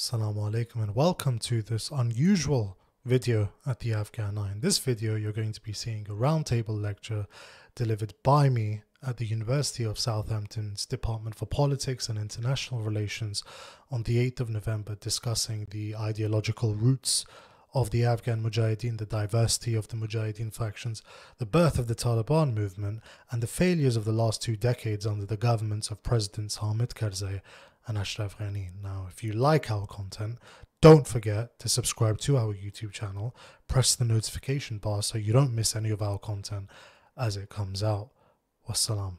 Assalamu alaikum and welcome to this unusual video at the Afghan Eye. In this video you're going to be seeing a roundtable lecture delivered by me at the University of Southampton's Department for Politics and International Relations on the 8th of November, discussing the ideological roots of the Afghan Mujahideen, the diversity of the Mujahideen factions, the birth of the Taliban movement, and the failures of the last 2 decades under the governments of Presidents Hamid Karzai and Ashraf Ghani. Now, if you like our content, don't forget to subscribe to our YouTube channel, press the notification bar so you don't miss any of our content as it comes out. Wassalam.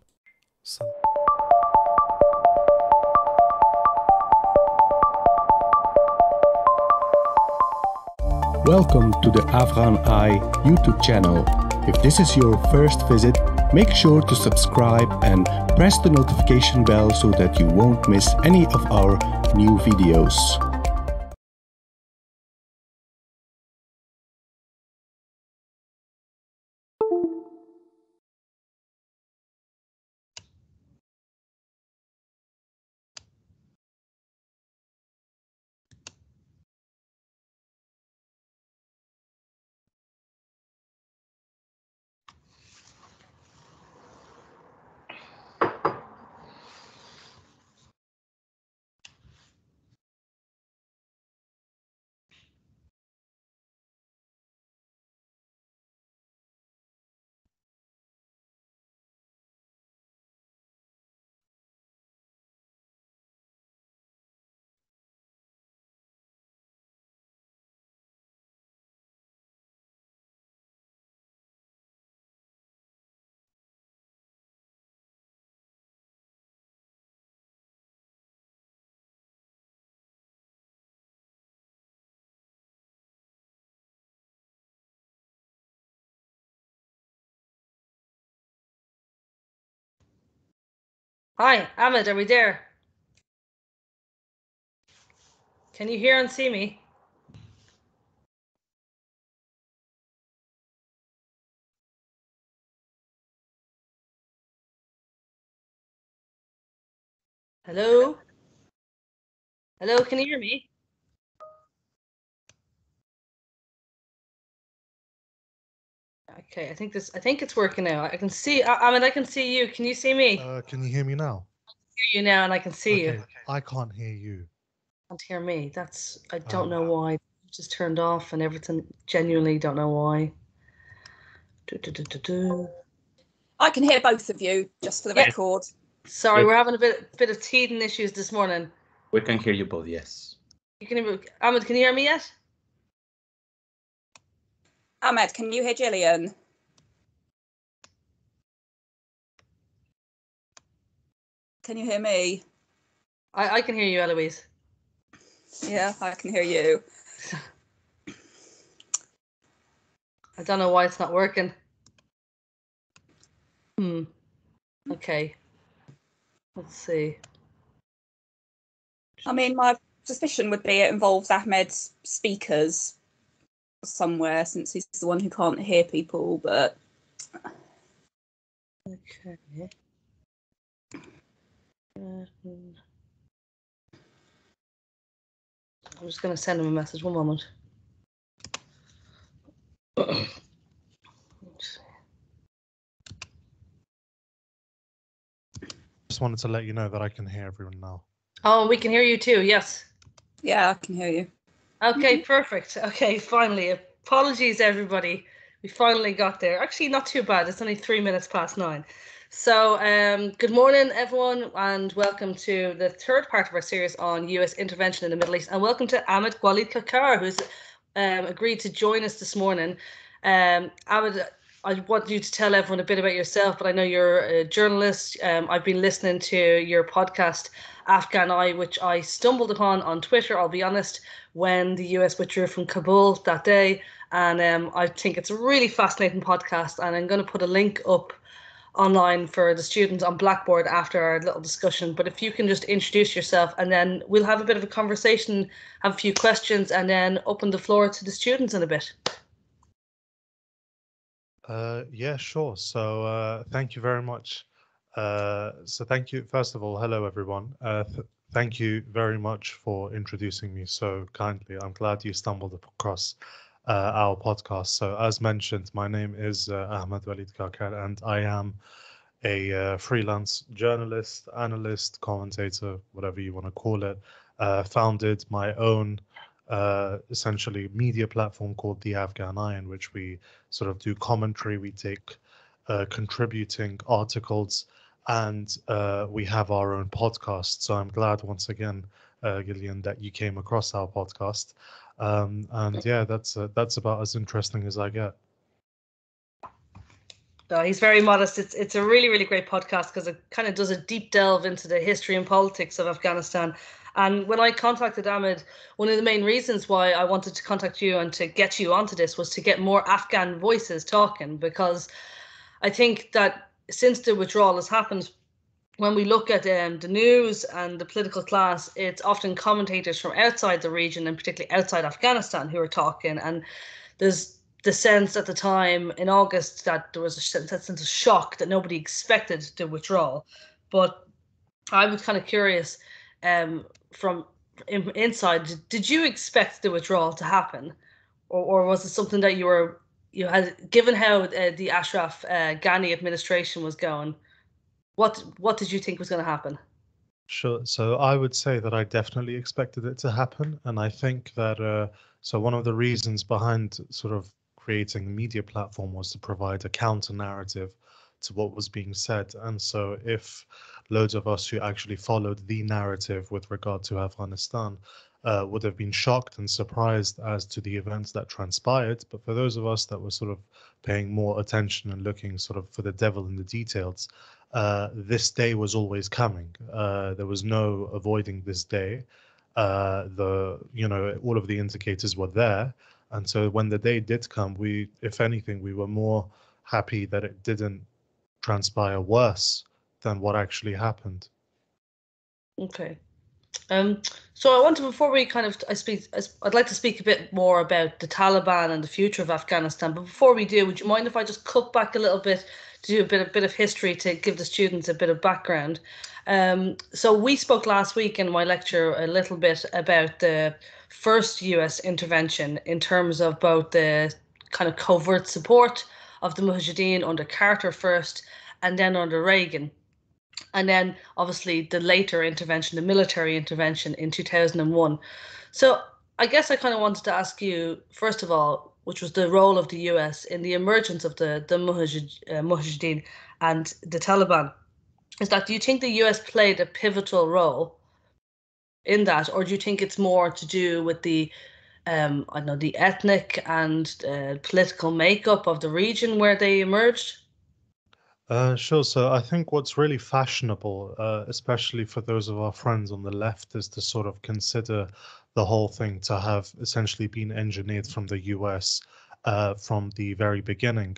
Welcome to the Afghan Eye YouTube channel. If this is your first visit, make sure to subscribe and press the notification bell so that you won't miss any of our new videos. Hi, Ahmed, are we there? Can you hear and see me? Hello? Hello, can you hear me? Okay, I think it's working now. I can see Ahmed, I can see you. Can you see me? Can you hear me now? I can hear you now and I can see you. I can't hear you. Can't hear me. I don't know why. It just turned off and everything. Genuinely don't know why. I can hear both of you, just for the record. Sorry, we're having a bit of teething issues this morning. We can hear you both, yes. You can hear me. Ahmed, can you hear me yet? Ahmed, can you hear Gillian? Can you hear me? I can hear you, Eloise. Yeah, I can hear you. I don't know why it's not working. Okay. Let's see. I mean, my suspicion would be it involves Ahmed's speakers somewhere, since he's the one who can't hear people, but... Okay. I'm just going to send him a message. One moment. Just wanted to let you know that I can hear everyone now. Oh, we can hear you too, yes. Yeah, I can hear you. Okay, perfect. Okay, finally. Apologies, everybody. We finally got there. Actually, not too bad. It's only 3 minutes past 9. So, good morning, everyone, and welcome to the third part of our series on US intervention in the Middle East. And welcome to Ahmed-Waleed, who's agreed to join us this morning. Ahmed, I want you to tell everyone a bit about yourself, but I know you're a journalist. I've been listening to your podcast, Afghan Eye, which I stumbled upon on Twitter, I'll be honest, when the US withdrew from Kabul that day. And I think it's a really fascinating podcast, and I'm going to put a link up online for the students on Blackboard after our little discussion. But if you can just introduce yourself, and then we'll have a bit of a conversation, have a few questions, and then open the floor to the students in a bit. Yeah, sure. So thank you very much. So thank you. First of all, hello everyone. Thank you very much for introducing me so kindly. I'm glad you stumbled across our podcast. So, as mentioned, my name is Ahmed-Waleed, and I am a freelance journalist, analyst, commentator, whatever you want to call it. Founded my own essentially media platform called The Afghan Eye, in which we sort of do commentary. We take contributing articles, and we have our own podcast. So I'm glad once again, Gillian, that you came across our podcast. And yeah, that's about as interesting as I get. No, he's very modest. It's a really, really great podcast because it kind of does a deep delve into the history and politics of Afghanistan. And when I contacted Ahmed, one of the main reasons why I wanted to contact you and to get you onto this was to get more Afghan voices talking, because I think that since the withdrawal has happened, when we look at the news and the political class, it's often commentators from outside the region and particularly outside Afghanistan who are talking. And there's the sense at the time in August that there was a sense of shock that nobody expected the withdrawal. But I was kind of curious from inside, did you expect the withdrawal to happen? Or was it something that you had, given how the Ashraf Ghani administration was going, what did you think was going to happen? Sure. So I would say that I definitely expected it to happen. And I think that, so one of the reasons behind sort of creating a media platform was to provide a counter narrative to what was being said. And so if loads of us who actually followed the narrative with regard to Afghanistan would have been shocked and surprised as to the events that transpired. But for those of us that were sort of paying more attention and looking sort of for the devil in the details, this day was always coming. There was no avoiding this day. All of the indicators were there. And so when the day did come, if anything, we were more happy that it didn't transpire worse than what actually happened. Okay. So I want to, before we kind of, I'd like to speak a bit more about the Taliban and the future of Afghanistan. But before we do, would you mind if I just cut back a little bit to do a bit of history to give the students a bit of background? So we spoke last week in my lecture a little bit about the first US intervention in terms of both the kind of covert support of the Mujahideen under Carter first and then under Reagan. And then obviously the later intervention, the military intervention in 2001. So I guess I kind of wanted to ask you, first of all, which was the role of the US in the emergence of the Mujahideen and the Taliban, is that, do you think the US played a pivotal role in that, or do you think it's more to do with the the ethnic and political makeup of the region where they emerged? Sure. So I think what's really fashionable, especially for those of our friends on the left, is to sort of consider the whole thing to have essentially been engineered from the US from the very beginning.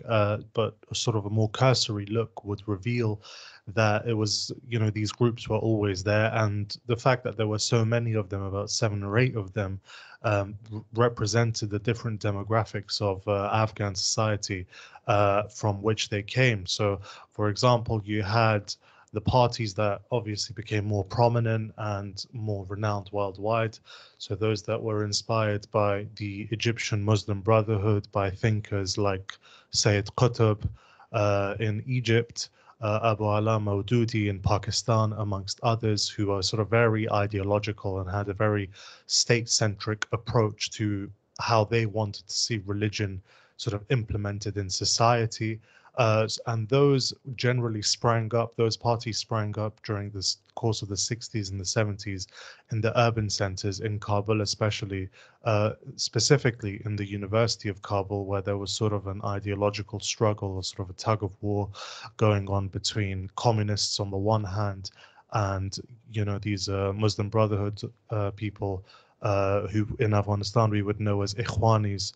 But sort of a more cursory look would reveal that it was, these groups were always there. And the fact that there were so many of them, about 7 or 8 of them, represented the different demographics of Afghan society from which they came. So, for example, you had the parties that obviously became more prominent and more renowned worldwide. So those that were inspired by the Egyptian Muslim Brotherhood, by thinkers like Sayyid Qutb in Egypt, Abu Ala Maududi in Pakistan, amongst others, who are sort of very ideological and had a very state-centric approach to how they wanted to see religion sort of implemented in society. And those generally those parties sprang up during the course of the 60s and the 70s in the urban centers in Kabul, especially, specifically in the University of Kabul, where there was sort of an ideological struggle, or sort of a tug of war going on between communists on the one hand and, these Muslim Brotherhood people who in Afghanistan we would know as Ikhwanis.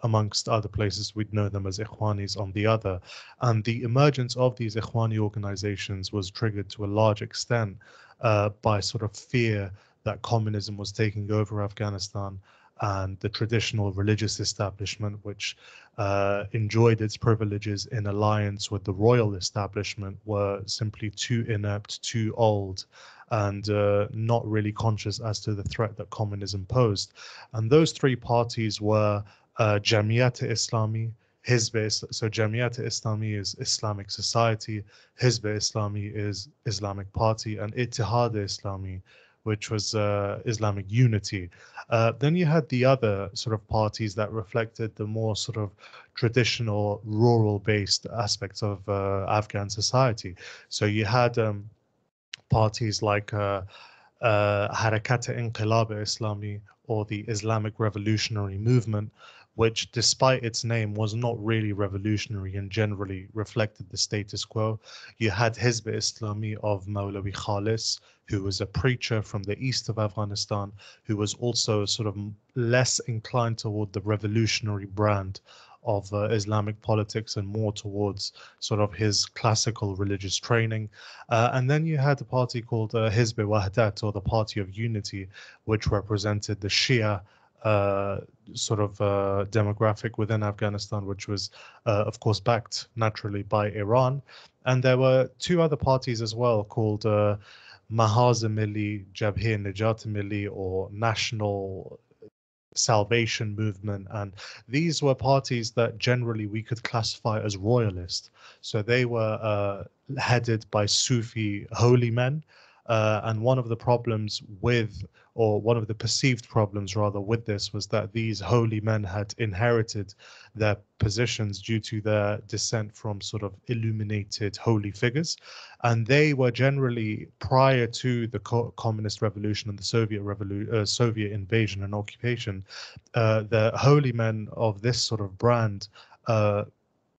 Amongst other places, we'd know them as Ikhwanis on the other. And the emergence of these Ikhwani organizations was triggered to a large extent by sort of fear that communism was taking over Afghanistan, and the traditional religious establishment, which enjoyed its privileges in alliance with the royal establishment, were simply too inept, too old, and not really conscious as to the threat that communism posed. And those three parties were Jamiat-e-Islami, so Jamiat-e-Islami is Islamic Society, Hizb-e-Islami is Islamic Party, and Ittihad-e-Islami, which was Islamic Unity. Then you had the other sort of parties that reflected the more sort of traditional rural-based aspects of Afghan society. So you had parties like Harakat-e-Inqilab Islami, or the Islamic Revolutionary Movement, which, despite its name, was not really revolutionary and generally reflected the status quo. You had Hizb Islami of Mawlawi Khalis, who was a preacher from the east of Afghanistan, who was also sort of less inclined toward the revolutionary brand of Islamic politics and more towards sort of his classical religious training. And then you had a party called Hizb-e-Wahdat, or the Party of Unity, which represented the Shia sort of demographic within Afghanistan, which was, of course, backed naturally by Iran. And there were two other parties as well called Mahaz-e-Milli, Jabhe-e-Najat-e-Milli, or National Salvation Movement, and these were parties that generally we could classify as royalist. So they were headed by Sufi holy men, and one of the problems with, or one of the perceived problems rather with this, was that these holy men had inherited their positions due to their descent from sort of illuminated holy figures, and they were generally, prior to the communist revolution and the Soviet invasion and occupation, the holy men of this sort of brand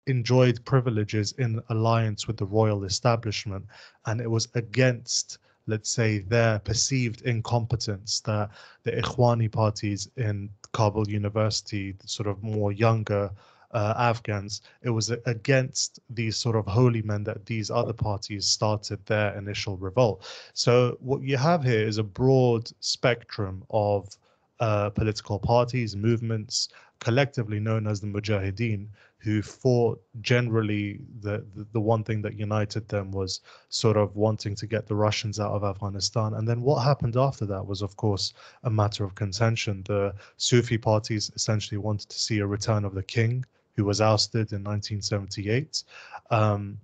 enjoyed privileges in alliance with the royal establishment, and it was against, let's say, their perceived incompetence that the Ikhwani parties in Kabul University, the sort of more younger Afghans, it was against these sort of holy men that these other parties started their initial revolt. So what you have here is a broad spectrum of political parties, movements, collectively known as the Mujahideen, who fought generally, the one thing that united them was sort of wanting to get the Russians out of Afghanistan. And then what happened after that was, of course, a matter of contention. The Sufi parties essentially wanted to see a return of the king, who was ousted in 1978. And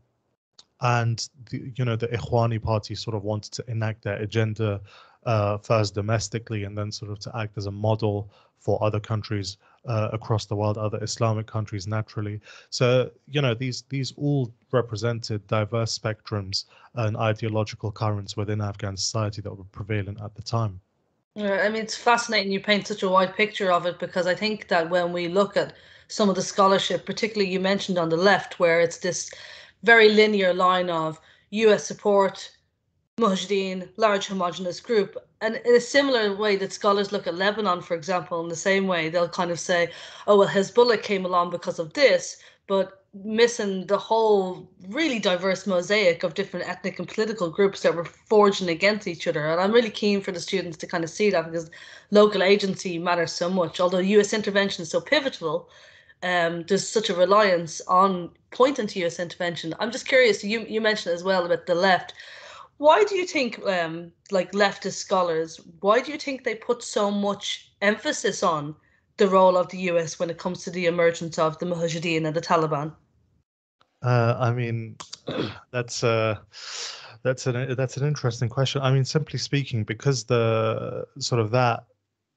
the Ikhwani party sort of wanted to enact their agenda first domestically, and then sort of to act as a model for other countries across the world, other Islamic countries naturally. So, these all represented diverse spectrums and ideological currents within Afghan society that were prevalent at the time. Yeah, I mean, it's fascinating you paint such a wide picture of it, because I think that when we look at some of the scholarship, particularly you mentioned on the left, where it's this very linear line of US support, Mujahideen, large homogenous group. And in a similar way that scholars look at Lebanon, for example, in the same way, they'll kind of say, oh, well, Hezbollah came along because of this, but missing the whole really diverse mosaic of different ethnic and political groups that were forging against each other. And I'm really keen for the students to kind of see that, because local agency matters so much. Although US intervention is so pivotal, there's such a reliance on pointing to US intervention. I'm just curious, you mentioned as well about the left. Why do you think, like leftist scholars, why do you think they put so much emphasis on the role of the US when it comes to the emergence of the Mujahideen and the Taliban? I mean, that's an interesting question. I mean, simply speaking, because the sort of that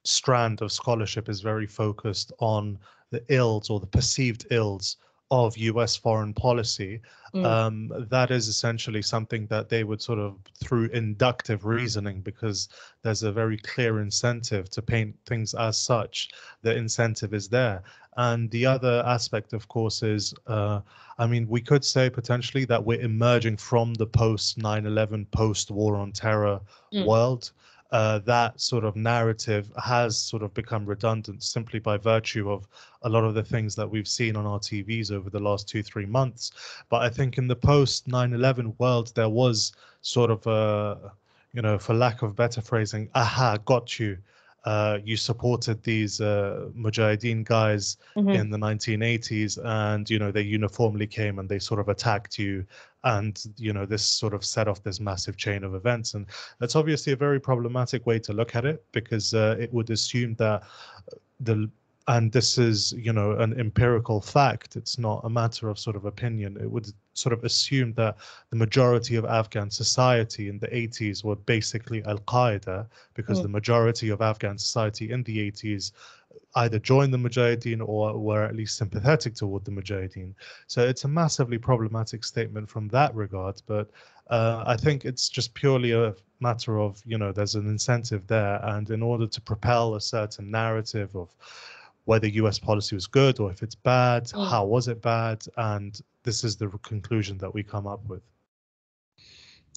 strand of scholarship is very focused on the ills, or the perceived ills, of US foreign policy, that is essentially something that they would sort of, through inductive reasoning, because there's a very clear incentive to paint things as such, the incentive is there. And the other aspect, of course, is, I mean, we could say potentially that we're emerging from the post 9/11, post war on terror world. That sort of narrative has sort of become redundant simply by virtue of a lot of the things that we've seen on our TVs over the last 2-3 months. But I think in the post 9/11 world, there was sort of a, for lack of better phrasing, aha, got you you supported these Mujahideen guys in the 1980s, and they uniformly came and they sort of attacked you, and this sort of set off this massive chain of events. And that's obviously a very problematic way to look at it, because it would assume that and this is an empirical fact, it's not a matter of sort of opinion, it would sort of assume that the majority of Afghan society in the 80s were basically Al-Qaeda, because the majority of Afghan society in the 80s either joined the Mujahideen or were at least sympathetic toward the Mujahideen. So it's a massively problematic statement from that regard, but I think it's just purely a matter of, there's an incentive there, and in order to propel a certain narrative of whether US policy was good or if it's bad, how was it bad, and this is the conclusion that we come up with.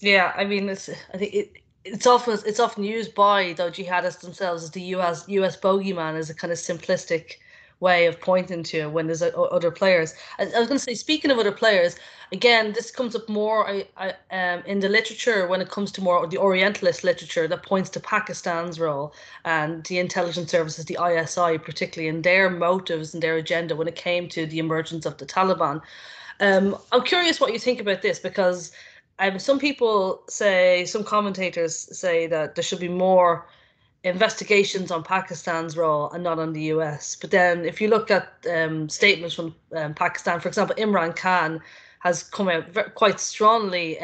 Yeah, I mean, I think it's often used by the jihadists themselves as the US bogeyman, as a kind of simplistic way of pointing to when there's other players. I was going to say, speaking of other players, again, this comes up more in the literature when it comes to more the Orientalist literature that points to Pakistan's role and the intelligence services, the ISI, particularly in their motives and their agenda when it came to the emergence of the Taliban. I'm curious what you think about this, because some people say, some commentators say that there should be more investigations on Pakistan's role and not on the US. But then if you look at statements from Pakistan, for example, Imran Khan has come out quite strongly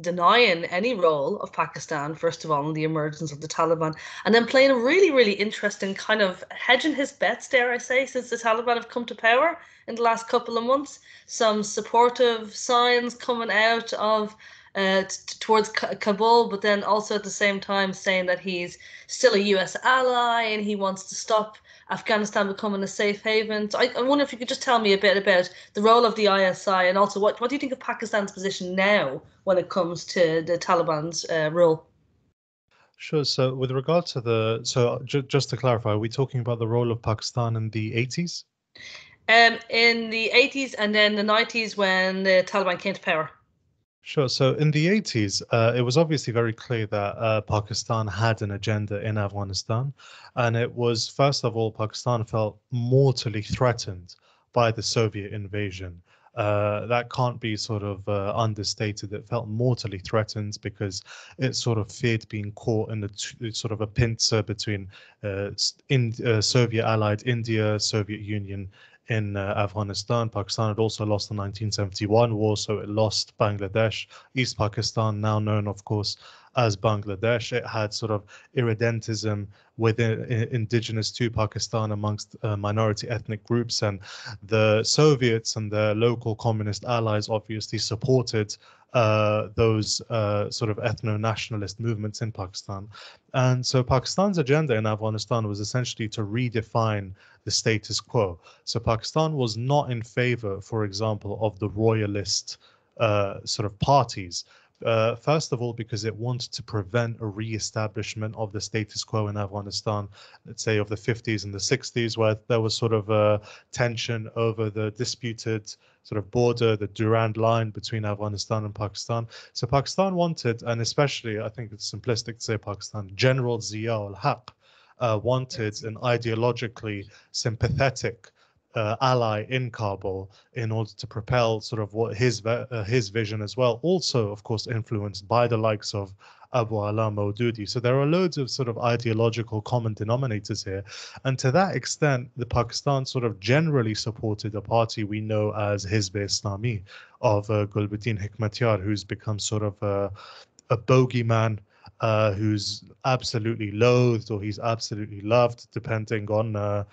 denying any role of Pakistan, first of all, in the emergence of the Taliban, and then playing a really, really interesting kind of hedging his bets, dare I say, since the Taliban have come to power in the last couple of months. Some supportive signs coming out of towards Kabul, but then also at the same time saying that he's still a US ally and he wants to stop Afghanistan becoming a safe haven. So I wonder if you could just tell me a bit about the role of the ISI, and also what do you think of Pakistan's position now when it comes to the Taliban's role? Sure. So with regard to just to clarify, are we talking about the role of Pakistan in the 80s? In the 80s and then the 90s when the Taliban came to power. Sure. So in the 80s, it was obviously very clear that Pakistan had an agenda in Afghanistan. And it was, first of all, Pakistan felt mortally threatened by the Soviet invasion. That can't be sort of understated. It felt mortally threatened because it sort of feared being caught in sort of a pincer between Soviet allied India, Soviet Union, in Afghanistan. Pakistan had also lost the 1971 war, so it lost Bangladesh, East Pakistan, now known, of course, as Bangladesh. It had sort of irredentism within indigenous to Pakistan amongst minority ethnic groups, and the Soviets and their local communist allies obviously supported those sort of ethno-nationalist movements in Pakistan. And so Pakistan's agenda in Afghanistan was essentially to redefine the status quo. So Pakistan was not in favor, for example, of the royalist sort of parties. First of all, because it wanted to prevent a re-establishment of the status quo in Afghanistan, let's say of the 50s and the 60s, where there was sort of a tension over the disputed sort of border, the Durand line between Afghanistan and Pakistan. So Pakistan wanted, and especially I think it's simplistic to say Pakistan, General Zia ul-Haq wanted an ideologically sympathetic ally in Kabul in order to propel sort of what his vision as well, also of course influenced by the likes of Abu Ala Maududi. So there are loads of sort of ideological common denominators here, and to that extent the Pakistan sort of generally supported a party we know as Hizb-e-Islami of Gulbuddin Hekmatyar, who's become sort of a bogeyman, who's absolutely loathed or he's absolutely loved depending on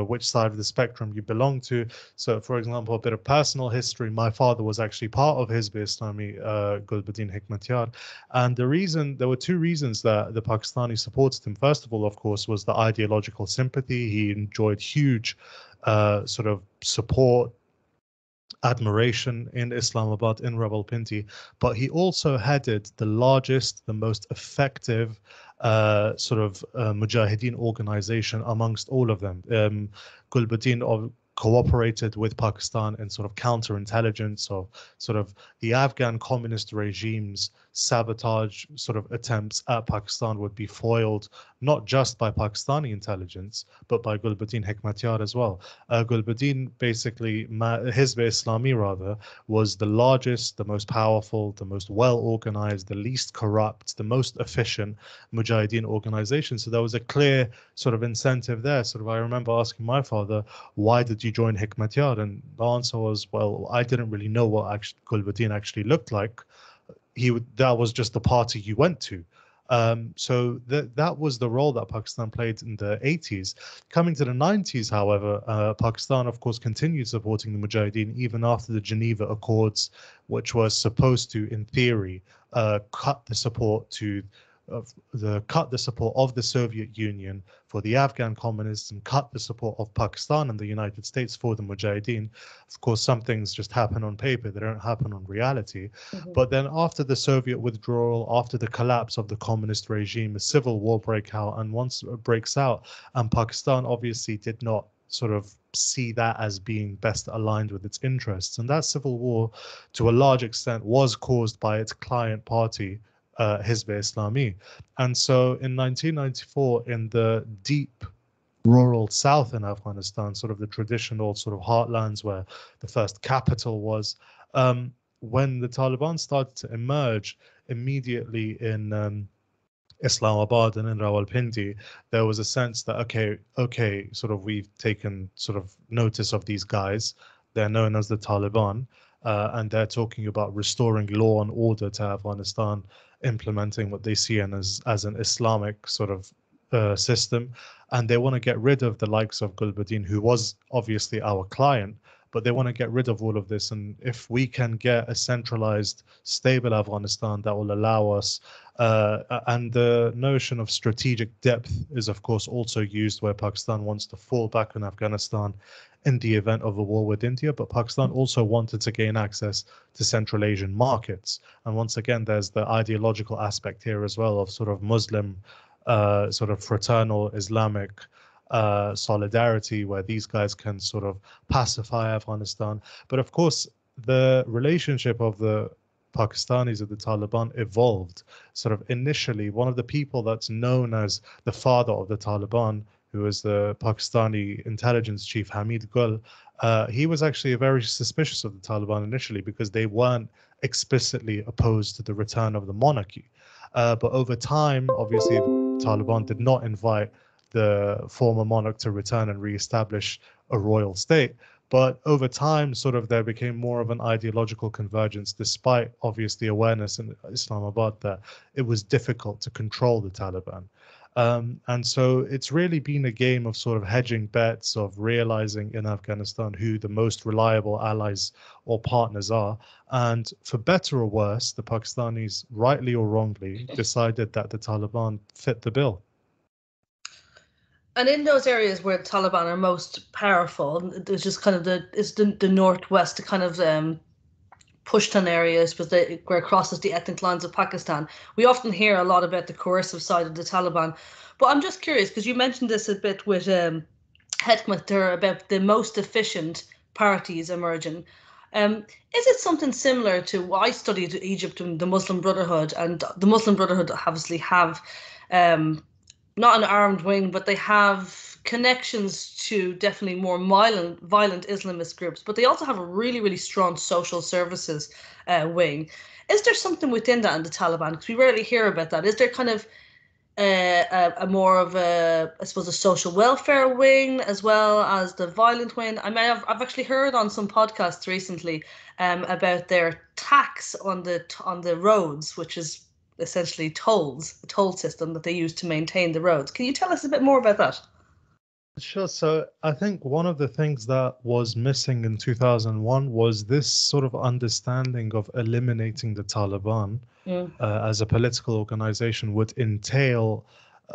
which side of the spectrum you belong to. So for example, a bit of personal history, my father was actually part of Hizb-e-Islami, Gulbuddin Hekmatyar, and there were two reasons that the Pakistani supported him. First of all, of course, was the ideological sympathy. He enjoyed huge sort of support, admiration in Islamabad, in Rawalpindi, but he also headed the largest, the most effective sort of Mujahideen organization amongst all of them. Gulbuddin cooperated with Pakistan in sort of counterintelligence of sort of the Afghan communist regime's sabotage sort of attempts at Pakistan would be foiled not just by Pakistani intelligence, but by Gulbuddin Hekmatyar as well. Gulbuddin basically, Hizb-e-Islami rather, was the largest, the most powerful, the most well-organized, the least corrupt, the most efficient Mujahideen organization. So there was a clear sort of incentive there. Sort of, I remember asking my father, why did you join Hekmatyar? And the answer was, well, I didn't really know what Gulbuddin actually looked like. That was just the party you went to. So that was the role that Pakistan played in the 80s. Coming to the 90s, however, Pakistan, of course, continued supporting the Mujahideen even after the Geneva Accords, which was supposed to, in theory, cut the support of the Soviet Union for the Afghan communists and cut the support of Pakistan and the United States for the Mujahideen. Of course, some things just happen on paper, they don't happen on reality. But then after the Soviet withdrawal, after the collapse of the communist regime, a civil war breaks out, and Pakistan obviously did not sort of see that as being best aligned with its interests. And that civil war, to a large extent, was caused by its client party, Hizb-e-Islami. And so in 1994, in the deep rural south in Afghanistan, sort of the traditional sort of heartlands where the first capital was, when the Taliban started to emerge immediately in Islamabad and in Rawalpindi, there was a sense that, okay, sort of we've taken sort of notice of these guys. They're known as the Taliban, and they're talking about restoring law and order to Afghanistan, implementing what they see as an Islamic sort of system. And they want to get rid of the likes of Gulbuddin, who was obviously our client, but they want to get rid of all of this. And if we can get a centralized, stable Afghanistan that will allow us, and the notion of strategic depth is, of course, also used where Pakistan wants to fall back on Afghanistan in the event of a war with India, but Pakistan also wanted to gain access to Central Asian markets. And once again, there's the ideological aspect here as well of sort of Muslim, sort of fraternal Islamic solidarity, where these guys can sort of pacify Afghanistan. But of course, the relationship of the Pakistanis with the Taliban evolved. Sort of initially, one of the people that's known as the father of the Taliban, who was the Pakistani intelligence chief, Hamid Gul, he was actually very suspicious of the Taliban initially because they weren't explicitly opposed to the return of the monarchy. But over time, obviously, the Taliban did not invite the former monarch to return and reestablish a royal state. But over time, sort of there became more of an ideological convergence, despite obviously awareness in Islamabad that it was difficult to control the Taliban. And so it's really been a game of sort of hedging bets, of realizing in Afghanistan who the most reliable allies or partners are. And for better or worse, the Pakistanis, rightly or wrongly, decided that the Taliban fit the bill. And in those areas where the Taliban are most powerful, there's just kind of the northwest, the kind of Pushtun areas where it crosses the ethnic lines of Pakistan. We often hear a lot about the coercive side of the Taliban. But I'm just curious, because you mentioned this a bit with Hekmatyar about the most efficient parties emerging. Is it something similar to what I studied Egypt and the Muslim Brotherhood? And the Muslim Brotherhood obviously have not an armed wing, but they have connections to definitely more violent Islamist groups, but they also have a really, really strong social services wing. Is there something within that in the Taliban? Because we rarely hear about that. Is there kind of a more of a, I suppose, a social welfare wing as well as the violent wing? I mean, I've actually heard on some podcasts recently about their tax on the roads, which is essentially tolls, a toll system that they use to maintain the roads. Can you tell us a bit more about that? Sure. So I think one of the things that was missing in 2001 was this sort of understanding of eliminating the Taliban as a political organization would entail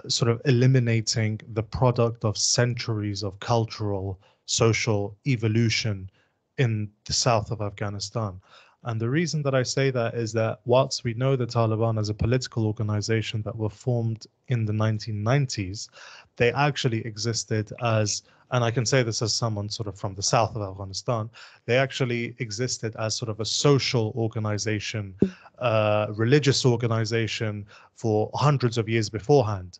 sort of eliminating the product of centuries of cultural, social evolution in the south of Afghanistan. And the reason that I say that is that whilst we know the Taliban as a political organization that were formed in the 1990s, they actually existed as, and I can say this as someone sort of from the south of Afghanistan, they actually existed as sort of a social organization religious organization for hundreds of years beforehand.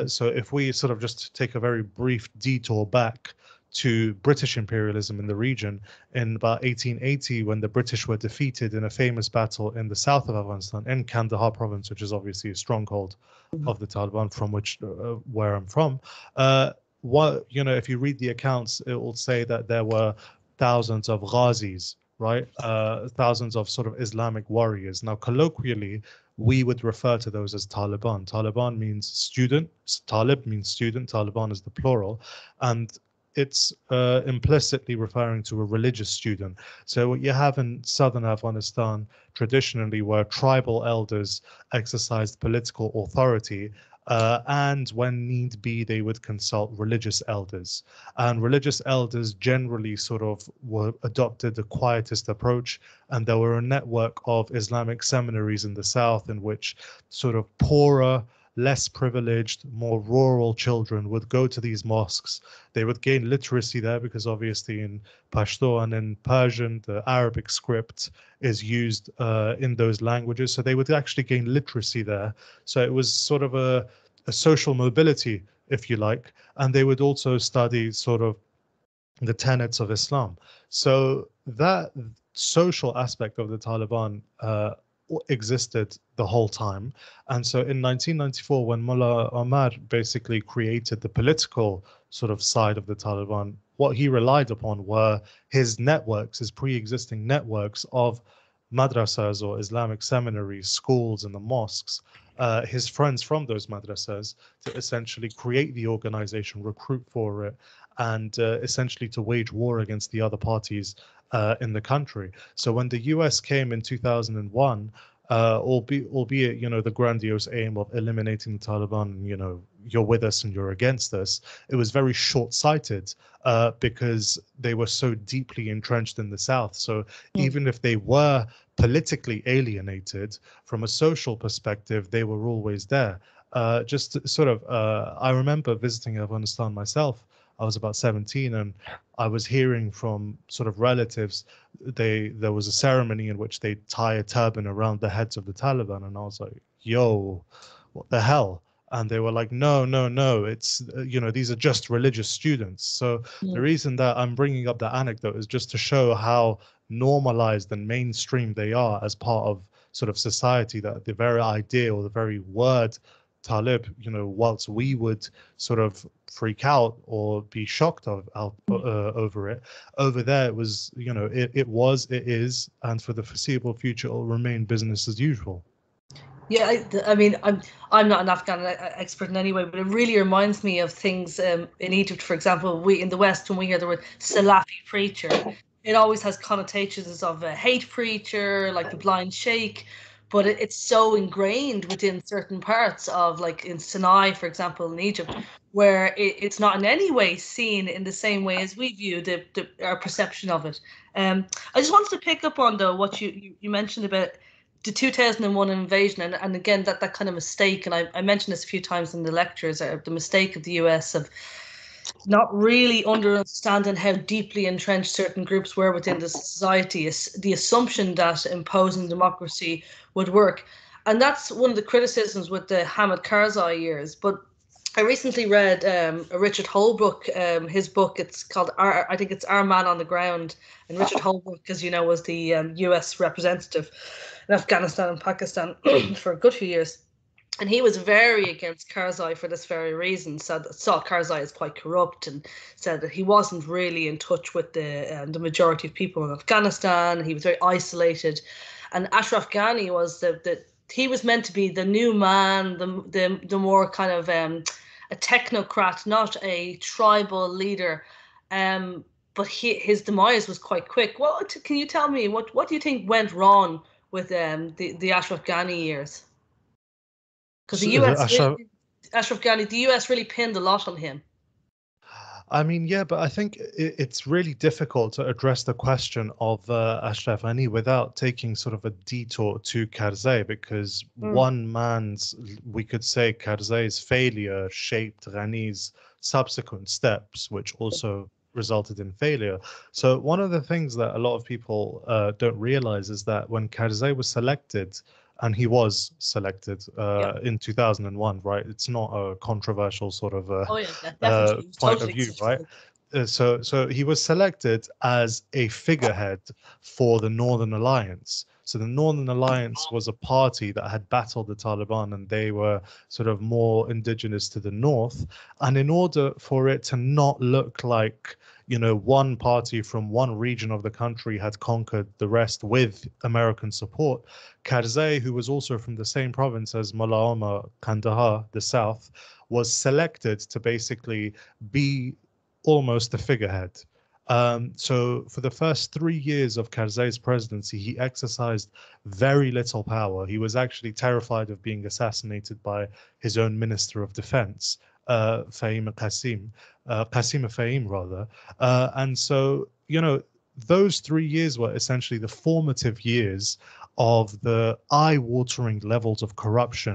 So if we sort of just take a very brief detour back to British imperialism in the region in about 1880, when the British were defeated in a famous battle in the south of Afghanistan, in Kandahar province, which is obviously a stronghold of the Taliban, from which where I'm from. If you read the accounts, it will say that there were thousands of ghazis, right? Thousands of sort of Islamic warriors. Now, colloquially, we would refer to those as Taliban. Taliban means student. Talib means student. Taliban is the plural, and it's implicitly referring to a religious student. So what you have in southern Afghanistan traditionally were tribal elders exercised political authority, and when need be, they would consult religious elders. And religious elders generally sort of adopted a quietist approach, and there were a network of Islamic seminaries in the south in which sort of poorer, less privileged, more rural children would go to these mosques. They would gain literacy there because obviously in Pashto and in Persian, the Arabic script is used in those languages. So they would actually gain literacy there. So it was sort of a social mobility, if you like. And they would also study sort of the tenets of Islam. So that social aspect of the Taliban existed the whole time. And so in 1994, when Mullah Omar basically created the political sort of side of the Taliban, what he relied upon were his networks, his pre-existing networks of madrasas or Islamic seminaries, schools and the mosques, his friends from those madrasas, to essentially create the organization, recruit for it, and essentially to wage war against the other parties in the country. So when the US came in 2001, albeit the grandiose aim of eliminating the Taliban, you're with us and you're against us, it was very short-sighted because they were so deeply entrenched in the South. So even if they were politically alienated, from a social perspective, they were always there. I remember visiting Afghanistan myself. I was about 17, and I was hearing from sort of relatives, there was a ceremony in which they tie a turban around the heads of the Taliban, and I was like, yo, what the hell? And they were like, no, it's, these are just religious students. So the reason that I'm bringing up that anecdote is just to show how normalized and mainstream they are as part of sort of society, that the very idea or the very word Talib, whilst we would sort of freak out or be shocked over it, over there it was, it is, and for the foreseeable future, it will remain business as usual. Yeah, I mean, I'm not an Afghan expert in any way, but it really reminds me of things in Egypt, for example. We in the West, when we hear the word Salafi preacher, it always has connotations of a hate preacher, like the blind sheikh. But it's so ingrained within certain parts of, like in Sinai, for example, in Egypt, where it's not in any way seen in the same way as we view our perception of it. I just wanted to pick up on, though, what you mentioned about the 2001 invasion, and again, that kind of mistake, and I mentioned this a few times in the lectures, the mistake of the US of not really understanding how deeply entrenched certain groups were within the society, is the assumption that imposing democracy would work. And that's one of the criticisms with the Hamid Karzai years. But I recently read Richard Holbrook, his book, it's called, I think it's Our Man on the Ground. And Richard Holbrook, as you know, was the US representative in Afghanistan and Pakistan for a good few years. And he was very against Karzai for this very reason, saw Karzai as quite corrupt, and said that he wasn't really in touch with the majority of people in Afghanistan. He was very isolated. And Ashraf Ghani was he was meant to be the new man, the more kind of a technocrat, not a tribal leader. But his demise was quite quick. Can you tell me what do you think went wrong with the Ashraf Ghani years? Because the US, Ashraf Ghani, the US really pinned a lot on him. I mean, yeah, but I think it's really difficult to address the question of Ashraf Ghani without taking sort of a detour to Karzai, because we could say Karzai's failure shaped Ghani's subsequent steps, which also resulted in failure. So one of the things that a lot of people don't realize is that when Karzai was selected, and he was selected in 2001, right? It's not a controversial sort of Oh yeah, definitely. He was point totally of view, right? acceptable. So he was selected as a figurehead for the Northern Alliance. So the Northern Alliance was a party that had battled the Taliban, and they were sort of more indigenous to the north. And in order for it to not look like, you know, one party from one region of the country had conquered the rest with American support, Karzai, who was also from the same province as Mullah Omar, Kandahar, the south, was selected to basically be almost the figurehead. So for the first 3 years of Karzai's presidency, he exercised very little power. He was actually terrified of being assassinated by his own Minister of Defense, Qasim Fahim, rather. And so, you know, those 3 years were essentially the formative years of the eye-watering levels of corruption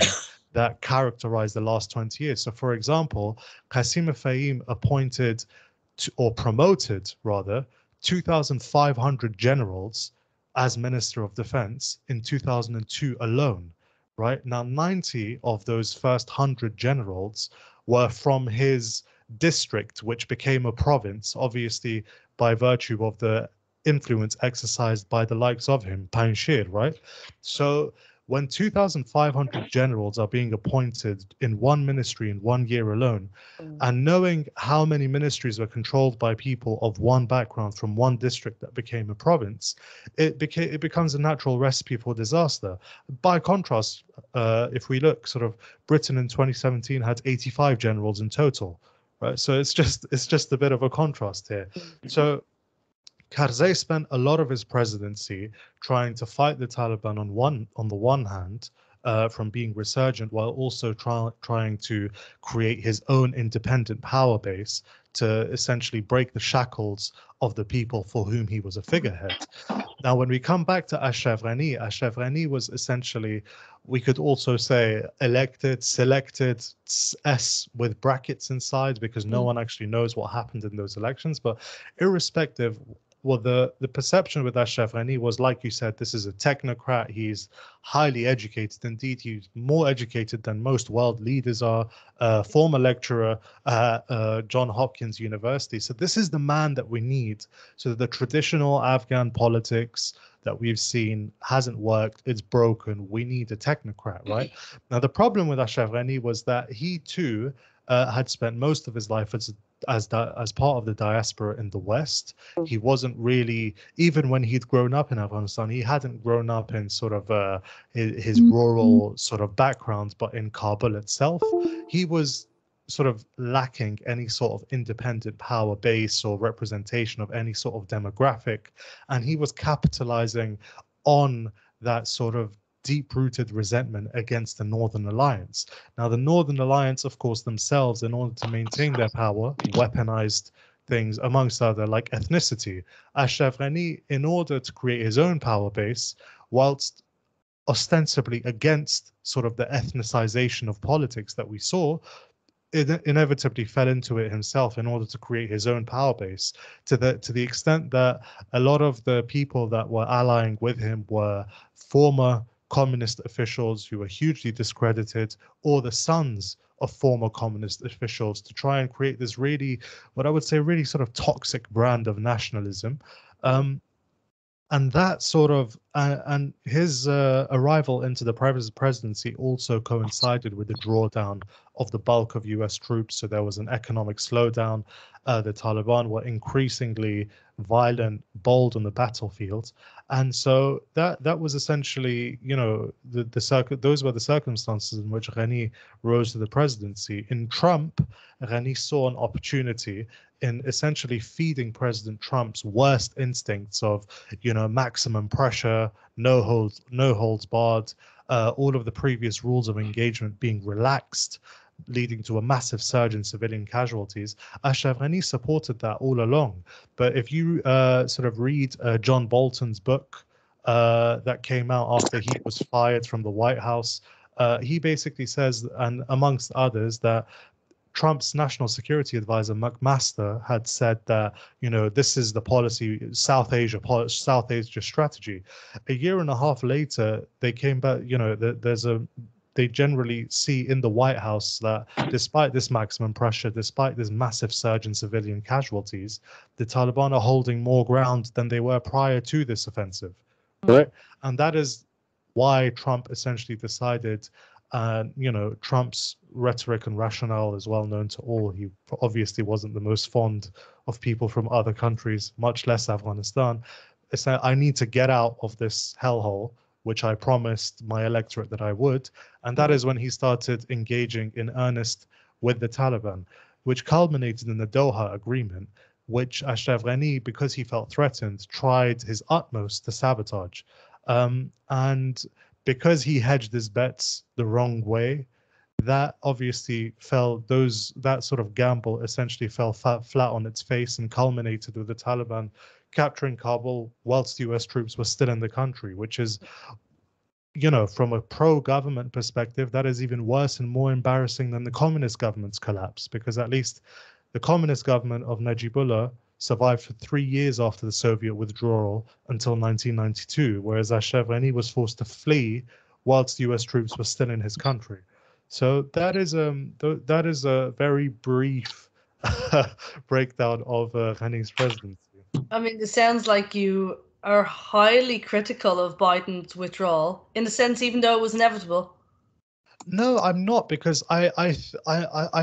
that characterized the last 20 years. So, for example, Qasim Fahim appointed or promoted, rather, 2,500 generals as Minister of Defense in 2002 alone, right? Now, 90 of those first 100 generals were from his district, which became a province, obviously by virtue of the influence exercised by the likes of him, Panjshir, right? So when 2,500 generals are being appointed in one ministry in 1 year alone, and knowing how many ministries were controlled by people of one background from one district that became a province, it becomes a natural recipe for disaster. By contrast, if we look, sort of Britain in 2017 had 85 generals in total, right? So it's just a bit of a contrast here. So Karzai spent a lot of his presidency trying to fight the Taliban on the one hand, from being resurgent, while also trying to create his own independent power base to essentially break the shackles of the people for whom he was a figurehead. Now, when we come back to Ashraf Ghani was essentially, we could also say selected, S with brackets inside, because no one actually knows what happened in those elections. But irrespective, well, the perception with Ashraf Ghani was, like you said, this is a technocrat. He's highly educated. Indeed, he's more educated than most world leaders are. Former lecturer at Johns Hopkins University. So this is the man that we need. So the traditional Afghan politics that we've seen hasn't worked. It's broken. We need a technocrat, right? Now, the problem with Ashraf Ghani was that he too had spent most of his life as part of the diaspora in the West. He wasn't really, even when he'd grown up in Afghanistan, he hadn't grown up in sort of his rural sort of background, but in Kabul itself, he was sort of lacking any sort of independent power base or representation of any sort of demographic. And he was capitalizing on that sort of deep-rooted resentment against the Northern Alliance. Now, the Northern Alliance, of course, themselves, in order to maintain their power, weaponized things, amongst other, like ethnicity. Ashraf Ghani, in order to create his own power base, whilst ostensibly against sort of the ethnicization of politics that we saw, inevitably fell into it himself in order to create his own power base, to the extent that a lot of the people that were allying with him were former communist officials who were hugely discredited, or the sons of former communist officials, to try and create this really, what I would say, really sort of toxic brand of nationalism. And that sort of, and his arrival into the presidency also coincided with the drawdown of the bulk of US troops. So there was an economic slowdown. The Taliban were increasingly violent, bold on the battlefield. And so that was essentially, you know, those were the circumstances in which Ghani rose to the presidency. In Trump, Ghani saw an opportunity in essentially feeding President Trump's worst instincts of, you know, maximum pressure, no holds barred, all of the previous rules of engagement being relaxed, leading to a massive surge in civilian casualties. Ashraf Ghani supported that all along. But if you sort of read John Bolton's book that came out after he was fired from the White House, he basically says, and amongst others, that Trump's national security advisor, McMaster, had said that, this is the policy, South Asia strategy. A year and a half later, they came back, they generally see in the White House that despite this maximum pressure, despite this massive surge in civilian casualties, the Taliban are holding more ground than they were prior to this offensive. Right? And that is why Trump essentially decided, Trump's rhetoric and rationale is well known to all. He obviously wasn't the most fond of people from other countries, much less Afghanistan. It's that I need to get out of this hellhole, which I promised my electorate that I would. And that is when he started engaging in earnest with the Taliban, which culminated in the Doha Agreement, which Ashraf Ghani, because he felt threatened, tried his utmost to sabotage. And because he hedged his bets the wrong way, that obviously that sort of gamble essentially fell flat on its face and culminated with the Taliban capturing Kabul whilst US troops were still in the country, which is, from a pro-government perspective, that is even worse and more embarrassing than the communist government's collapse, because at least the communist government of Najibullah survived for 3 years after the Soviet withdrawal until 1992, whereas Ashraf Ghani was forced to flee whilst US troops were still in his country. So that is a very brief breakdown of Ghani's presidency. I mean, it sounds like you are highly critical of Biden's withdrawal, in the sense, even though it was inevitable. No, I'm not, because I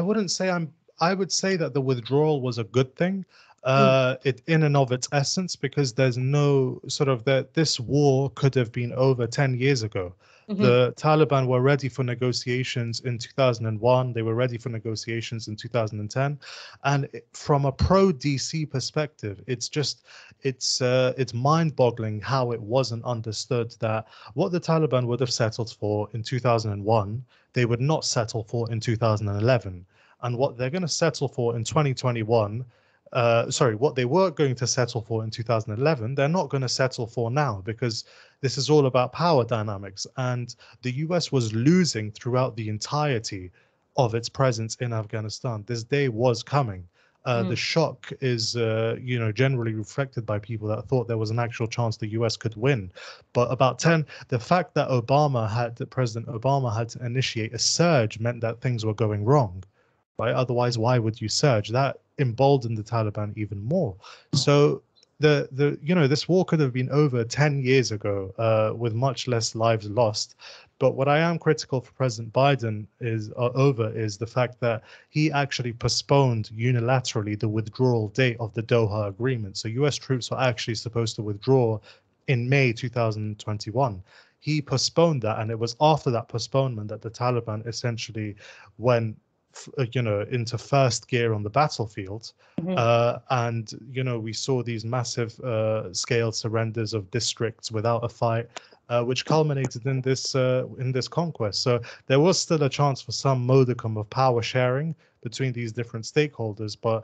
wouldn't say I would say that the withdrawal was a good thing. It in and of its essence, because there's no sort of that this war could have been over 10 years ago. The Taliban were ready for negotiations in 2001. They were ready for negotiations in 2010. And from a pro-DC perspective, it's mind-boggling how it wasn't understood that what the Taliban would have settled for in 2001, they would not settle for in 2011. And what they're going to settle for in 2021, what they were going to settle for in 2011, they're not going to settle for now, because this is all about power dynamics. And the US was losing throughout the entirety of its presence in Afghanistan. This day was coming. The shock is, generally reflected by people that thought there was an actual chance the US could win. But the fact that President Obama had to initiate a surge meant that things were going wrong. Right? Otherwise, why would you surge? That emboldened the Taliban even more. So this war could have been over 10 years ago with much less lives lost. But what I am critical for President Biden is the fact that he actually postponed unilaterally the withdrawal date of the Doha Agreement. So US troops were actually supposed to withdraw in May 2021. He postponed that, and it was after that postponement that the Taliban essentially went into first gear on the battlefield. And we saw these massive scale surrenders of districts without a fight, which culminated in this conquest. So there was still a chance for some modicum of power sharing between these different stakeholders. But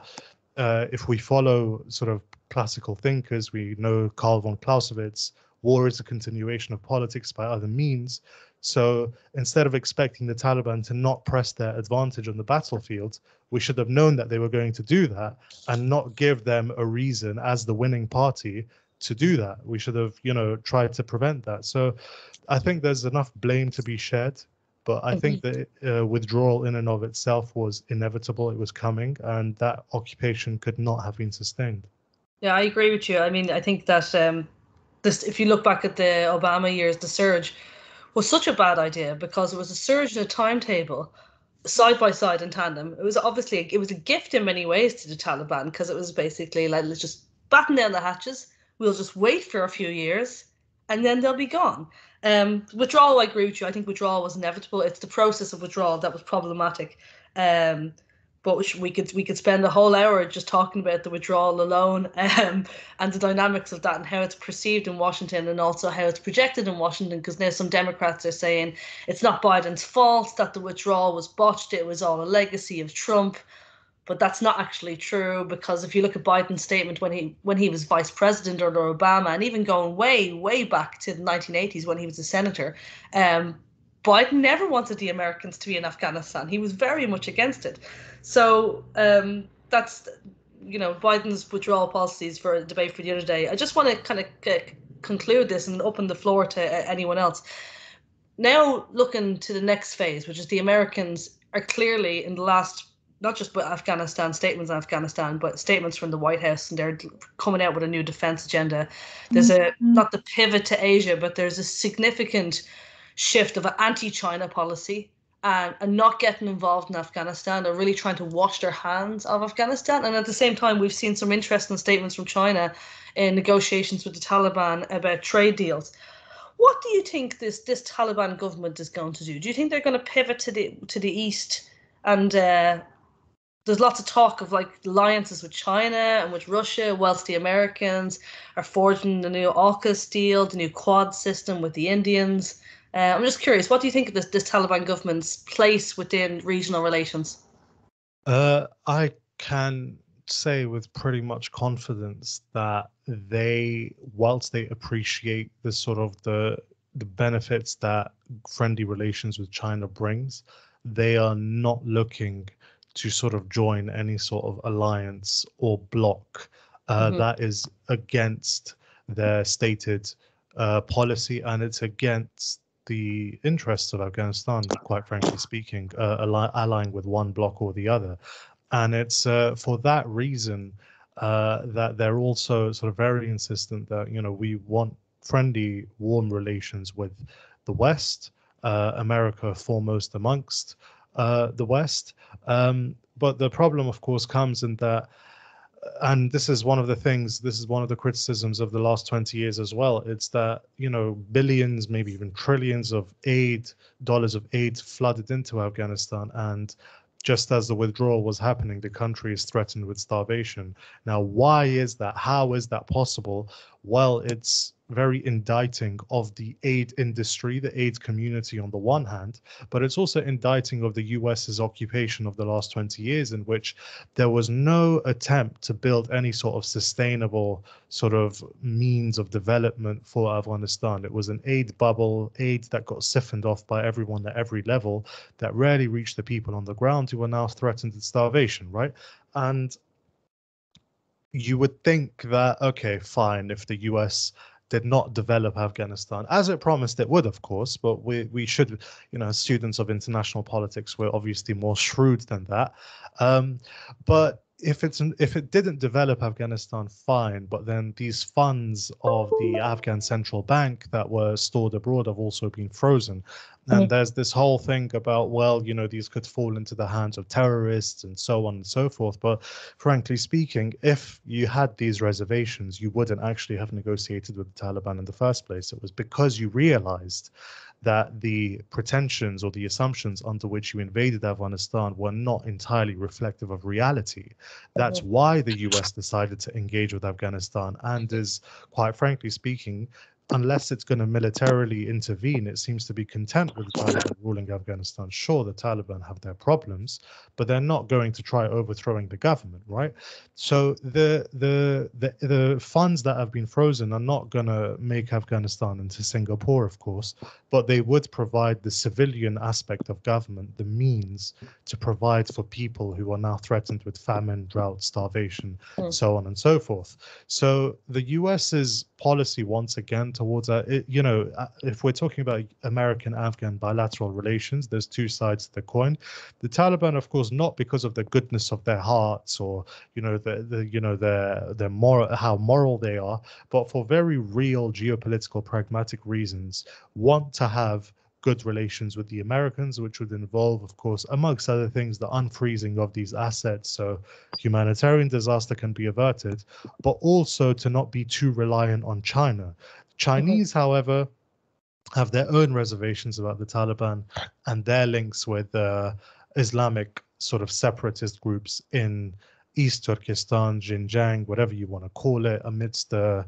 if we follow sort of classical thinkers, we know Karl von Clausewitz, war is a continuation of politics by other means. So instead of expecting the Taliban to not press their advantage on the battlefield, we should have known that they were going to do that and not give them a reason as the winning party to do that. We should have, tried to prevent that. So I think there's enough blame to be shared, but I think that withdrawal in and of itself was inevitable. It was coming, and that occupation could not have been sustained. Yeah, I agree with you. I mean, I think that if you look back at the Obama years, the surge was such a bad idea, because it was a surge in a timetable, side by side in tandem. It was a gift in many ways to the Taliban, because it was basically like, let's just batten down the hatches. We'll just wait for a few years, and then they'll be gone. Withdrawal, I agree with you. I think withdrawal was inevitable. It's the process of withdrawal that was problematic. But we could spend a whole hour just talking about the withdrawal alone, and the dynamics of that, and how it's perceived in Washington, and also how it's projected in Washington, because now some Democrats are saying it's not Biden's fault that the withdrawal was botched, it was all a legacy of Trump. But that's not actually true, because if you look at Biden's statement when he was vice president under Obama, and even going way back to the 1980s when he was a senator, Biden never wanted the Americans to be in Afghanistan. He was very much against it. So that's, Biden's withdrawal policies for a debate for the other day. I just want to kind of conclude this and open the floor to anyone else. Now looking to the next phase, which is the Americans are clearly in the last, not just with Afghanistan, statements on Afghanistan, but statements from the White House, and they're coming out with a new defense agenda. There's not the pivot to Asia, but there's a significant shift of an anti-China policy and not getting involved in Afghanistan. They're really trying to wash their hands of Afghanistan. And at the same time, we've seen some interesting statements from China in negotiations with the Taliban about trade deals. What do you think this Taliban government is going to do? Do you think they're going to pivot to the east? And there's lots of talk of like alliances with China and with Russia, whilst the Americans are forging the new AUKUS deal, the new Quad system with the Indians. I'm just curious, what do you think of this Taliban government's place within regional relations? I can say with pretty much confidence that whilst they appreciate the sort of the benefits that friendly relations with China brings, they are not looking to sort of join any sort of alliance or bloc that is against their stated policy, and it's against the interests of Afghanistan, quite frankly speaking, allying with one bloc or the other. And it's for that reason that they're also sort of very insistent that, we want friendly, warm relations with the West, America foremost amongst the West. But the problem, of course, comes in that, and this is one of the criticisms of the last 20 years as well. It's that, billions, maybe even trillions of dollars of aid flooded into Afghanistan. And just as the withdrawal was happening, the country is threatened with starvation. Now, why is that? How is that possible? Well, it's very indicting of the aid industry, the aid community on the one hand, but it's also indicting of the US's occupation of the last 20 years, in which there was no attempt to build any sort of sustainable sort of means of development for Afghanistan. It was an aid bubble, aid that got siphoned off by everyone at every level, that rarely reached the people on the ground who are now threatened with starvation, right? And you would think that, okay, fine, if the US did not develop Afghanistan, as it promised it would, of course, but we should, students of international politics, we're obviously more shrewd than that. But if it didn't develop Afghanistan, fine, but then these funds of the Afghan central bank that were stored abroad have also been frozen. And there's this whole thing about, well, these could fall into the hands of terrorists and so on and so forth. But frankly speaking, if you had these reservations, you wouldn't actually have negotiated with the Taliban in the first place. It was because you realized that the pretensions or the assumptions under which you invaded Afghanistan were not entirely reflective of reality. That's why the US decided to engage with Afghanistan, and is, quite frankly speaking, unless it's going to militarily intervene, it seems to be content with the Taliban ruling Afghanistan. Sure, the Taliban have their problems, but they're not going to try overthrowing the government, right? So the funds that have been frozen are not going to make Afghanistan into Singapore, of course, but they would provide the civilian aspect of government, the means to provide for people who are now threatened with famine, drought, starvation, so on and so forth. So the US's policy, once again, towards if we're talking about American-Afghan bilateral relations, there's two sides to the coin. The Taliban, of course, not because of the goodness of their hearts or their moral, how moral they are, but for very real geopolitical pragmatic reasons, want to have good relations with the Americans, which would involve, of course, amongst other things, the unfreezing of these assets so humanitarian disaster can be averted, but also to not be too reliant on China. Chinese, however, have their own reservations about the Taliban and their links with Islamic sort of separatist groups in East Turkestan, Xinjiang, whatever you want to call it, amidst the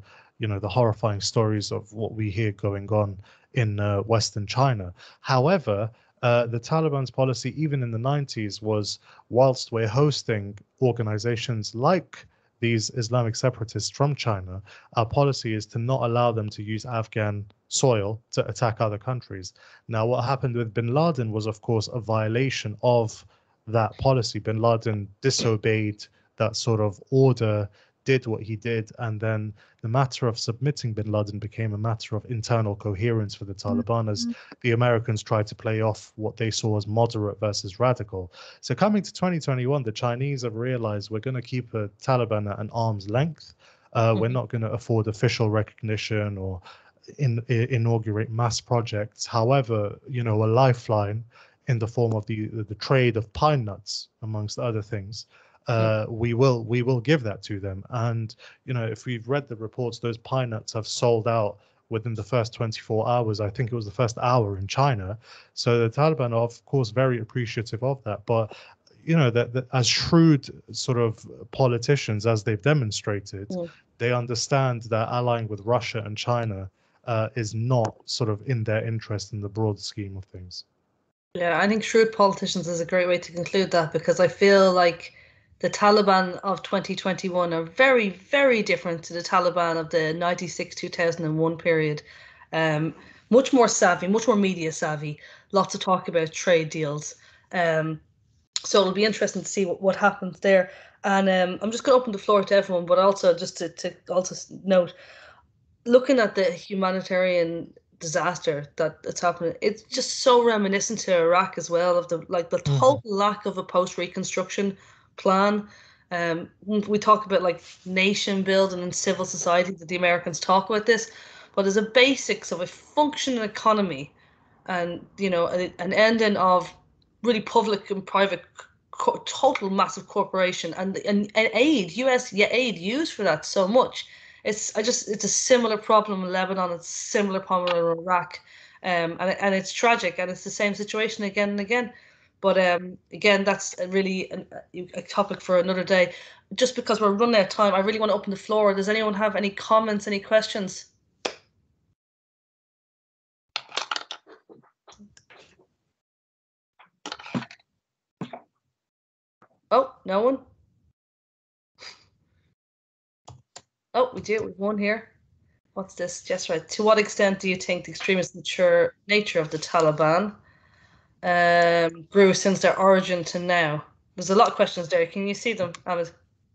horrifying stories of what we hear going on in Western China. However, the Taliban's policy, even in the 90s, was, whilst we're hosting organizations like these Islamic separatists from China, our policy is to not allow them to use Afghan soil to attack other countries. Now, what happened with bin Laden was, of course, a violation of that policy. Bin Laden disobeyed that sort of order, did what he did, and then the matter of submitting bin Laden became a matter of internal coherence for the Taliban, as the Americans tried to play off what they saw as moderate versus radical. So coming to 2021, the Chinese have realized we're going to keep a Taliban at an arm's length. We're not going to afford official recognition or inaugurate mass projects. However, you know, a lifeline in the form of the trade of pine nuts, amongst other things, we will give that to them. And you know, if we've read the reports, those pine nuts have sold out within the first 24 hours. I think it was the first hour in China. So the Taliban are, of course, very appreciative of that. But you know, that as shrewd sort of politicians as they've demonstrated, they understand that allying with Russia and China is not sort of in their interest in the broad scheme of things. Yeah, I think shrewd politicians is a great way to conclude that, because I feel like the Taliban of 2021 are very, very different to the Taliban of the 96-2001 period. Much more savvy, much more media savvy, lots of talk about trade deals. So it'll be interesting to see what happens there. And I'm just going to open the floor to everyone, but also just to also note, looking at the humanitarian disaster that's happening, it's just so reminiscent to Iraq as well, of the total lack of a post-reconstruction plan. We talk about like nation building and civil society, that the Americans talk about this, but there's a basics of a functioning economy, and you know, an ending of really public and private total massive corporation, and aid, US aid used for that so much. It's a similar problem in Lebanon. It's a similar problem in Iraq, and it's tragic, and it's the same situation again and again. But again, that's really a topic for another day. Just because we're running out of time, I really want to open the floor. Does anyone have any comments, any questions? Oh, no one? Oh, we do. We've one here. What's this? Just right. To what extent do you think the extremist nature of the Taliban grew since their origin to now? There's a lot of questions there. Can you see them, Ahmed?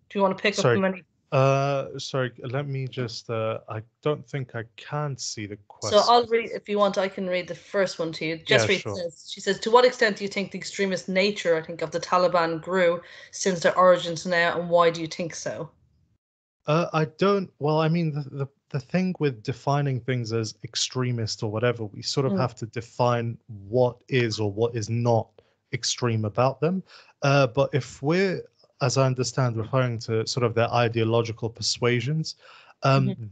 Do you want to pick up them any? Sorry, let me just, I don't think I can see the question. So I'll read, if you want, I can read the first one to you. Just read. Sure. She says, to what extent do you think the extremist nature, I think, of the Taliban grew since their origin to now, and why do you think so? I don't, well, I mean, the thing with defining things as extremist or whatever, we sort of have to define what is or what is not extreme about them. But if we're, as I understand, referring to sort of their ideological persuasions, it's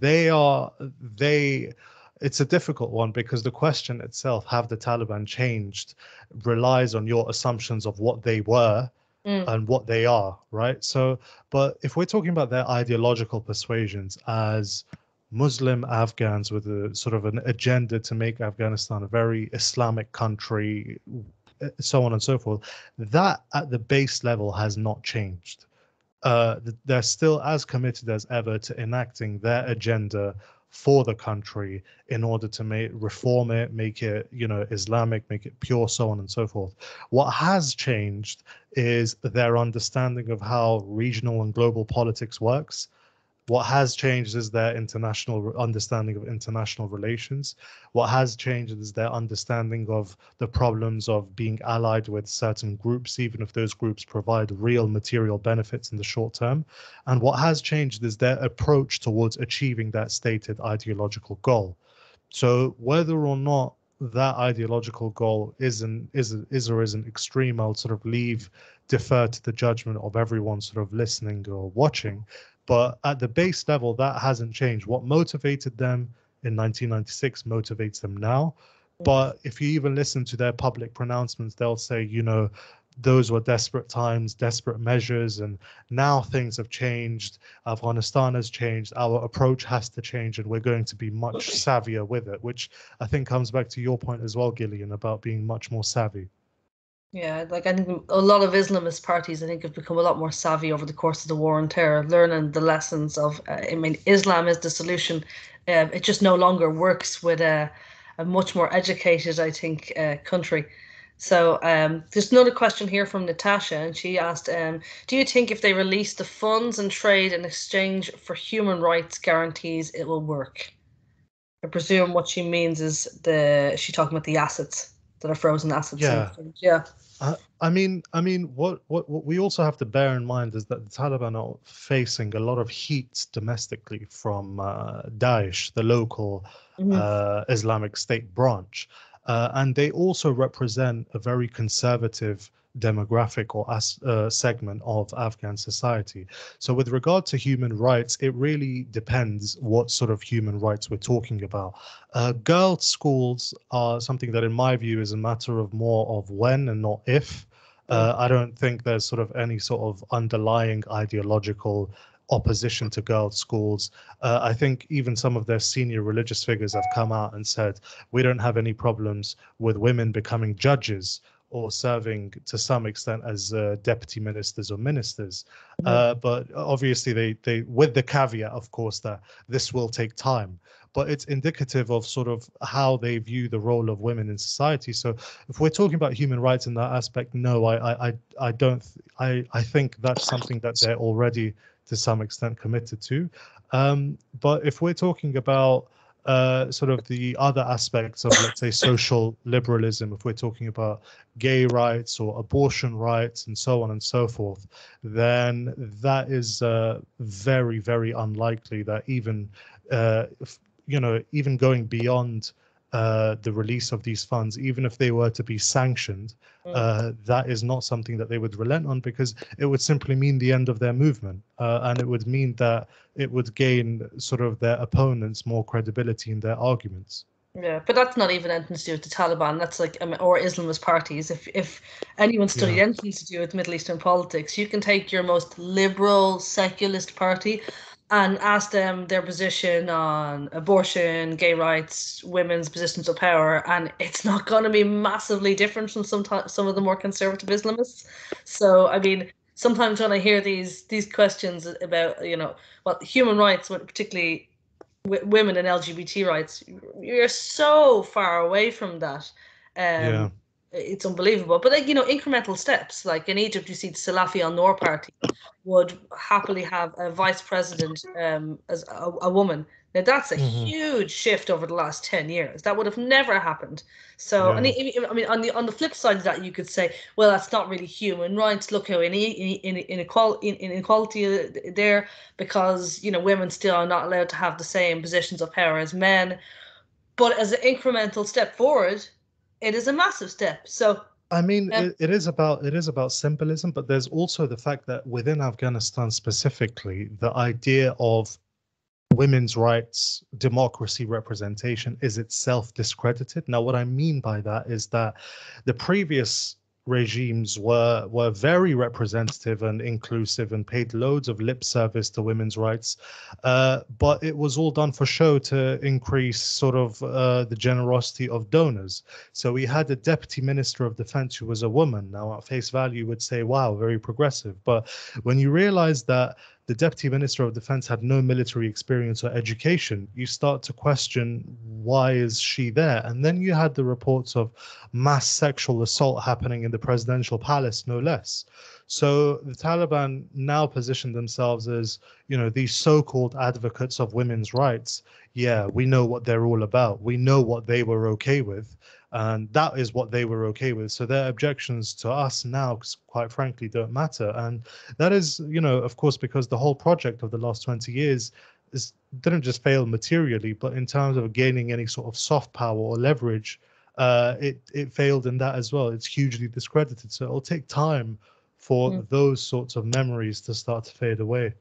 a difficult one, because the question itself, have the Taliban changed, relies on your assumptions of what they were and what they are, right? So, but if we're talking about their ideological persuasions as Muslim Afghans with a sort of an agenda to make Afghanistan a very Islamic country, so on and so forth, that at the base level has not changed. They're still as committed as ever to enacting their agenda for the country in order to reform it, make it, you know, Islamic, make it pure, so on and so forth. What has changed is their understanding of how regional and global politics works. What has changed is their understanding of international relations. What has changed is their understanding of the problems of being allied with certain groups, even if those groups provide real material benefits in the short term. And what has changed is their approach towards achieving that stated ideological goal. So whether or not that ideological goal is or isn't extreme, I'll sort of defer to the judgment of everyone sort of listening or watching. But at the base level, that hasn't changed. What motivated them in 1996 motivates them now. But if you even listen to their public pronouncements, they'll say, you know, those were desperate times, desperate measures, and now things have changed. Afghanistan has changed. Our approach has to change, and we're going to be much savvier with it, which I think comes back to your point as well, Gillian, about being much more savvy. Yeah, like I think a lot of Islamist parties, I think, have become a lot more savvy over the course of the war on terror, learning the lessons of, I mean, Islam is the solution. It just no longer works with a much more educated, I think, country. So there's another question here from Natasha, and she asked, do you think if they release the funds and trade in exchange for human rights guarantees, it will work? I presume what she means is she's talking about the assets that are frozen assets in Yeah. exchange. Yeah. What we also have to bear in mind is that the Taliban are facing a lot of heat domestically from Daesh, the local Islamic State branch, and they also represent a very conservative demographic or segment of Afghan society. So with regard to human rights, it really depends what sort of human rights we're talking about. Girls' schools are something that, in my view, is a matter of more of when and not if. I don't think there's sort of any sort of underlying ideological opposition to girls' schools. I think even some of their senior religious figures have come out and said, we don't have any problems with women becoming judges or serving to some extent as deputy ministers or ministers. But obviously they with the caveat, of course, that this will take time. But it's indicative of sort of how they view the role of women in society. So if we're talking about human rights in that aspect, no, I don't. I think that's something that they're already to some extent committed to. But if we're talking about sort of the other aspects of, let's say, social liberalism, if we're talking about gay rights or abortion rights and so on and so forth, then that is very, very unlikely that even, even going beyond the release of these funds, even if they were to be sanctioned, that is not something that they would relent on, because it would simply mean the end of their movement, and it would mean that it would gain sort of their opponents more credibility in their arguments. Yeah, but that's not even anything to do with the Taliban. That's like, or Islamist parties. If anyone studied anything to do with Middle Eastern politics, you can take your most liberal secularist party and ask them their position on abortion, gay rights, women's positions of power, and it's not going to be massively different from some of the more conservative Islamists. So, I mean, sometimes when I hear these questions about, human rights, particularly women and LGBT rights, you're so far away from that. It's unbelievable. But like, incremental steps. Like in Egypt, you see the Salafi al-Noor party would happily have a vice president as a woman. Now that's a huge shift over the last 10 years. That would have never happened. So, I mean, on the flip side of that, you could say, well, that's not really human rights. Look how inequality there, because women still are not allowed to have the same positions of power as men. But as an incremental step forward, it is a massive step. So I mean, it is about symbolism, but there's also the fact that within Afghanistan specifically, the idea of women's rights, democracy, representation is itself discredited. Now, what I mean by that is that the previous regimes were very representative and inclusive and paid loads of lip service to women's rights, but it was all done for show to increase sort of the generosity of donors. So we had a deputy minister of defense who was a woman. Now at face value would say, wow, very progressive. But when you realize that the deputy minister of defense had no military experience or education, you start to question, why is she there? And then you had the reports of mass sexual assault happening in the presidential palace, no less. So the Taliban now position themselves as, these so-called advocates of women's rights. Yeah, we know what they're all about. We know what they were okay with. And that is what they were okay with. So their objections to us now, quite frankly, don't matter. And that is, of course, because the whole project of the last 20 years didn't just fail materially, but in terms of gaining any sort of soft power or leverage, it failed in that as well. It's hugely discredited. So it'll take time for those sorts of memories to start to fade away.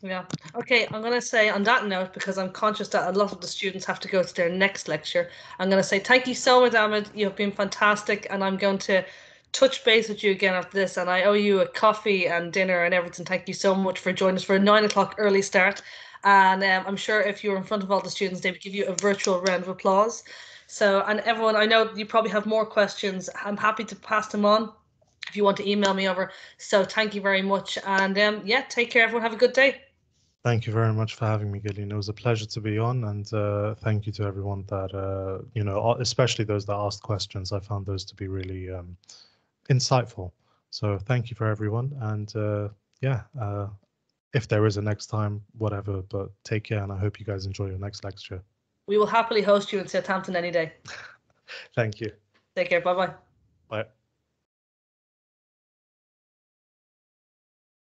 Yeah. Okay, I'm going to say on that note, because I'm conscious that a lot of the students have to go to their next lecture, I'm going to say thank you so much, Ahmed. You've been fantastic, and I'm going to touch base with you again after this, and I owe you a coffee and dinner and everything. Thank you so much for joining us for a 9 o'clock early start. And I'm sure if you were in front of all the students, they would give you a virtual round of applause. So, and everyone, I know you probably have more questions. I'm happy to pass them on. if you want to email me over. So thank you very much. And yeah, take care, everyone. Have a good day. Thank you very much for having me, Gillian. It was a pleasure to be on, and thank you to everyone that, you know, especially those that asked questions. I found those to be really insightful. So thank you for everyone. And yeah, if there is a next time, whatever, but take care, and I hope you guys enjoy your next lecture. We will happily host you in Southampton any day. Thank you. Take care. Bye-bye. Bye.